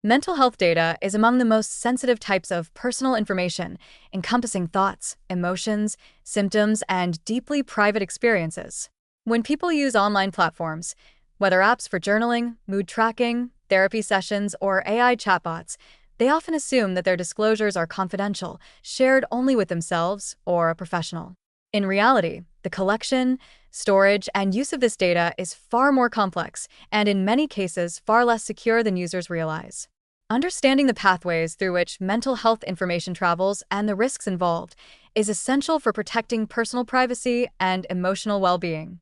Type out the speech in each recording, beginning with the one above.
Mental health data is among the most sensitive types of personal information, encompassing thoughts, emotions, symptoms, and deeply private experiences. When people use online platforms, whether apps for journaling, mood tracking, therapy sessions, or AI chatbots, they often assume that their disclosures are confidential, shared only with themselves or a professional. In reality, the collection, storage, and use of this data is far more complex and, in many cases, far less secure than users realize. Understanding the pathways through which mental health information travels and the risks involved is essential for protecting personal privacy and emotional well-being.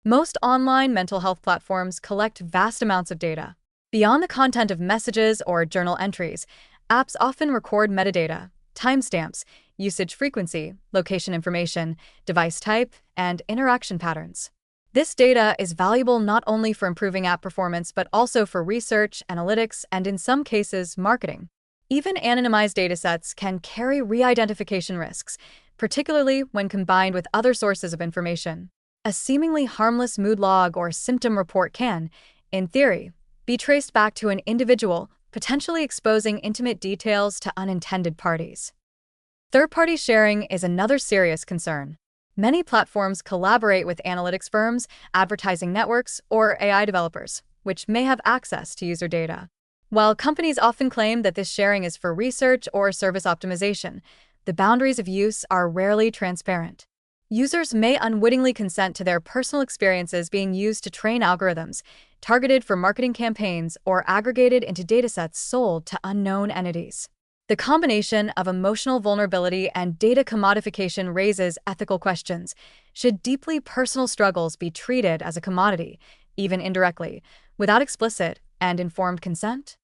Most online mental health platforms collect vast amounts of data. Beyond the content of messages or journal entries, apps often record metadata, timestamps, usage frequency, location information, device type, and interaction patterns. This data is valuable not only for improving app performance but also for research, analytics, and in some cases, marketing. Even anonymized datasets can carry re-identification risks, particularly when combined with other sources of information. A seemingly harmless mood log or symptom report can, in theory, be traced back to an individual, potentially exposing intimate details to unintended parties. Third-party sharing is another serious concern. Many platforms collaborate with analytics firms, advertising networks, or AI developers, which may have access to user data. While companies often claim that this sharing is for research or service optimization, the boundaries of use are rarely transparent. Users may unwittingly consent to their personal experiences being used to train algorithms, targeted for marketing campaigns, or aggregated into datasets sold to unknown entities. The combination of emotional vulnerability and data commodification raises ethical questions. Should deeply personal struggles be treated as a commodity, even indirectly, without explicit and informed consent?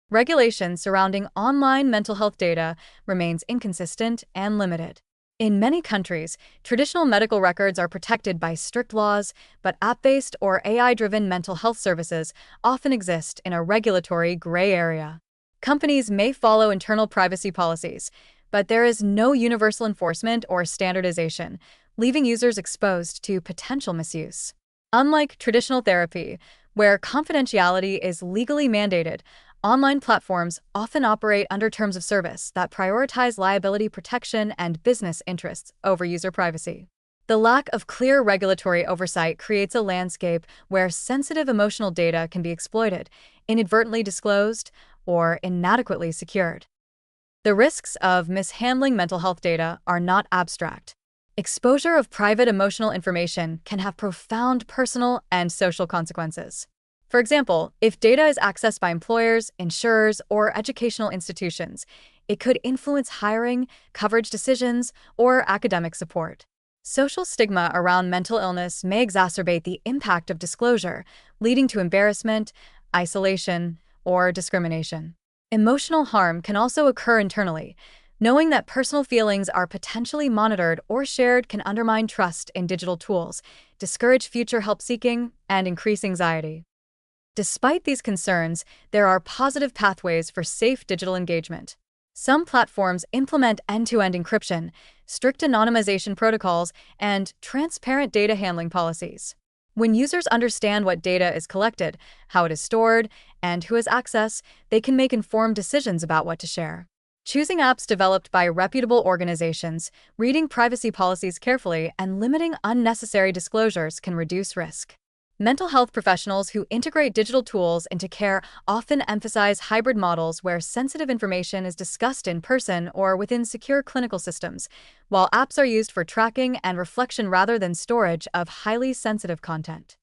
Regulation surrounding online mental health data remains inconsistent and limited. In many countries, traditional medical records are protected by strict laws, but app-based or AI-driven mental health services often exist in a regulatory gray area. Companies may follow internal privacy policies, but there is no universal enforcement or standardization, leaving users exposed to potential misuse. Unlike traditional therapy, where confidentiality is legally mandated, online platforms often operate under terms of service that prioritize liability protection and business interests over user privacy. The lack of clear regulatory oversight creates a landscape where sensitive emotional data can be exploited, inadvertently disclosed, or inadequately secured. The risks of mishandling mental health data are not abstract. Exposure of private emotional information can have profound personal and social consequences. For example, if data is accessed by employers, insurers, or educational institutions, it could influence hiring, coverage decisions, or academic support. Social stigma around mental illness may exacerbate the impact of disclosure, leading to embarrassment, isolation, or discrimination. Emotional harm can also occur internally. Knowing that personal feelings are potentially monitored or shared can undermine trust in digital tools, discourage future help seeking, and increase anxiety. Despite these concerns, there are positive pathways for safe digital engagement. Some platforms implement end-to-end encryption, strict anonymization protocols, and transparent data handling policies. When users understand what data is collected, how it is stored, and who has access, they can make informed decisions about what to share. Choosing apps developed by reputable organizations, reading privacy policies carefully, and limiting unnecessary disclosures can reduce risk. Mental health professionals who integrate digital tools into care often emphasize hybrid models where sensitive information is discussed in person or within secure clinical systems, while apps are used for tracking and reflection rather than storage of highly sensitive content.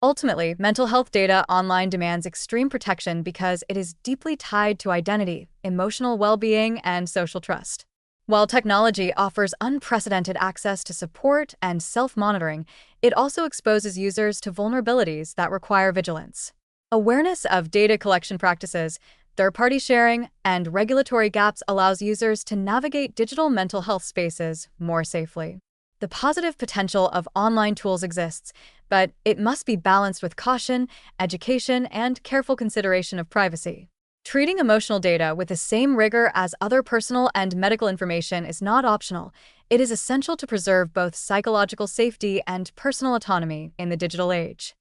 Ultimately, mental health data online demands extreme protection because it is deeply tied to identity, emotional well-being, and social trust. While technology offers unprecedented access to support and self-monitoring, it also exposes users to vulnerabilities that require vigilance. Awareness of data collection practices, third-party sharing, and regulatory gaps allows users to navigate digital mental health spaces more safely. The positive potential of online tools exists, but it must be balanced with caution, education, and careful consideration of privacy. Treating emotional data with the same rigor as other personal and medical information is not optional. It is essential to preserve both psychological safety and personal autonomy in the digital age.